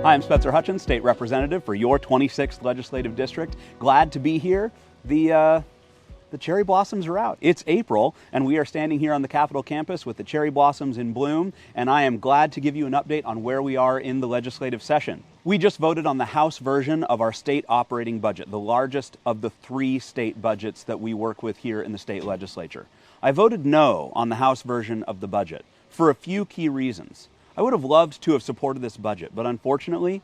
Hi, I'm Spencer Hutchins, State Representative for your 26th Legislative District. Glad to be here. The cherry blossoms are out. It's April, and we are standing here on the Capitol campus with the cherry blossoms in bloom, and I am glad to give you an update on where we are in the legislative session. We just voted on the House version of our state operating budget, the largest of the 3 state budgets that we work with here in the state legislature. I voted no on the House version of the budget for a few key reasons. I would have loved to have supported this budget, but unfortunately,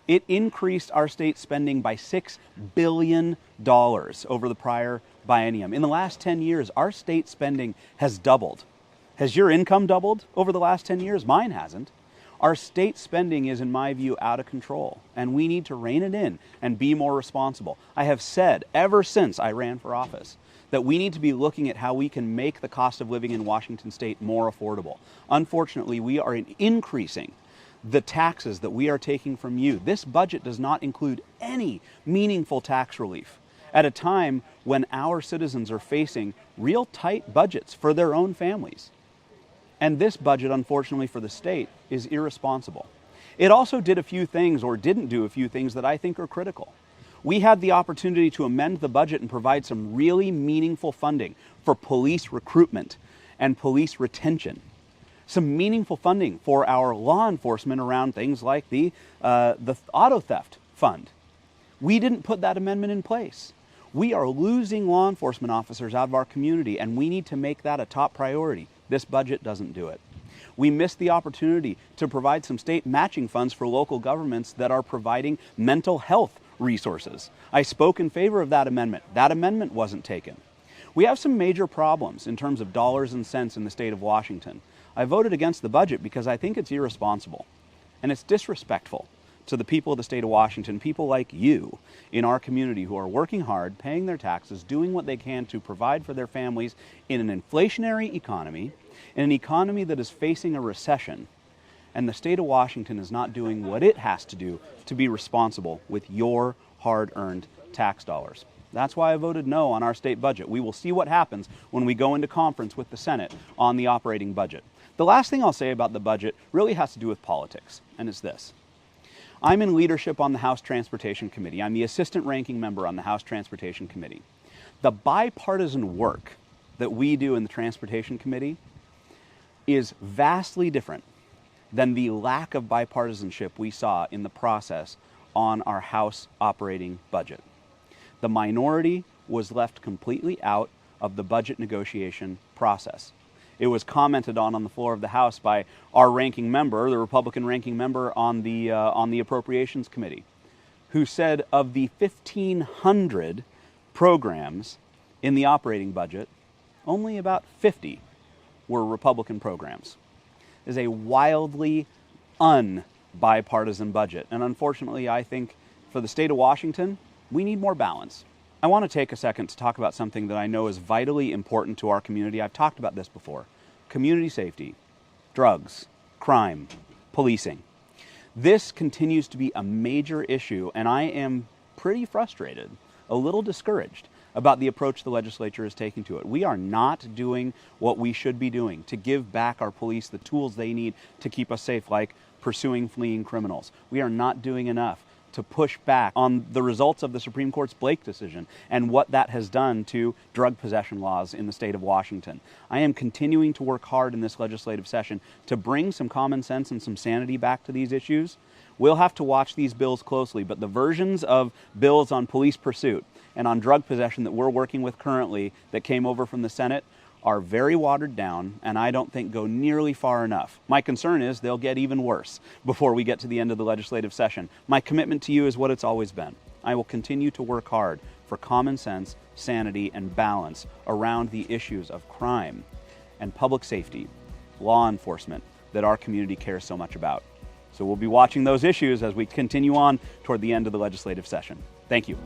it increased our state spending by $6 billion over the prior biennium. In the last 10 years, our state spending has doubled. Has your income doubled over the last 10 years? Mine hasn't. Our state spending is, in my view, out of control, and we need to rein it in and be more responsible. I have said ever since I ran for office that we need to be looking at how we can make the cost of living in Washington state more affordable. Unfortunately, we are increasing the taxes that we are taking from you. This budget does not include any meaningful tax relief at a time when our citizens are facing real tight budgets for their own families. And this budget, unfortunately for the state, is irresponsible. It also did a few things, or didn't do a few things, that I think are critical. We had the opportunity to amend the budget and provide some really meaningful funding for police recruitment and police retention. Some meaningful funding for our law enforcement around things like the auto theft fund. We didn't put that amendment in place. We are losing law enforcement officers out of our community, and we need to make that a top priority. This budget doesn't do it. We missed the opportunity to provide some state matching funds for local governments that are providing mental health resources. I spoke in favor of that amendment. That amendment wasn't taken. We have some major problems in terms of dollars and cents in the state of Washington. I voted against the budget because I think it's irresponsible and it's disrespectful to the people of the state of Washington, people like you in our community who are working hard, paying their taxes, doing what they can to provide for their families in an inflationary economy, in an economy that is facing a recession. And the state of Washington is not doing what it has to do to be responsible with your hard-earned tax dollars. That's why I voted no on our state budget. We will see what happens when we go into conference with the Senate on the operating budget. The last thing I'll say about the budget really has to do with politics, and it's this. I'm in leadership on the House Transportation Committee. I'm the assistant ranking member on the House Transportation Committee. The bipartisan work that we do in the Transportation Committee is vastly different than the lack of bipartisanship we saw in the process on our House operating budget. The minority was left completely out of the budget negotiation process. It was commented on the floor of the House by our ranking member, the Republican ranking member on the Appropriations Committee, who said of the 1,500 programs in the operating budget, only about 50 were Republican programs. It is a wildly unbipartisan budget, and unfortunately, I think for the state of Washington, we need more balance. I want to take a second to talk about something that I know is vitally important to our community. I've talked about this before. Community safety, drugs, crime, policing. This continues to be a major issue, and I am pretty frustrated, a little discouraged about the approach the legislature is taking to it. We are not doing what we should be doing to give back our police the tools they need to keep us safe, like pursuing fleeing criminals. We are not doing enough to push back on the results of the Supreme Court's Blake decision and what that has done to drug possession laws in the state of Washington. I am continuing to work hard in this legislative session to bring some common sense and some sanity back to these issues. We'll have to watch these bills closely, but the versions of bills on police pursuit and on drug possession that we're working with currently that came over from the Senate are very watered down, and I don't think go nearly far enough. My concern is they'll get even worse before we get to the end of the legislative session. My commitment to you is what it's always been. I will continue to work hard for common sense, sanity, and balance around the issues of crime and public safety, law enforcement that our community cares so much about. So we'll be watching those issues as we continue on toward the end of the legislative session. Thank you.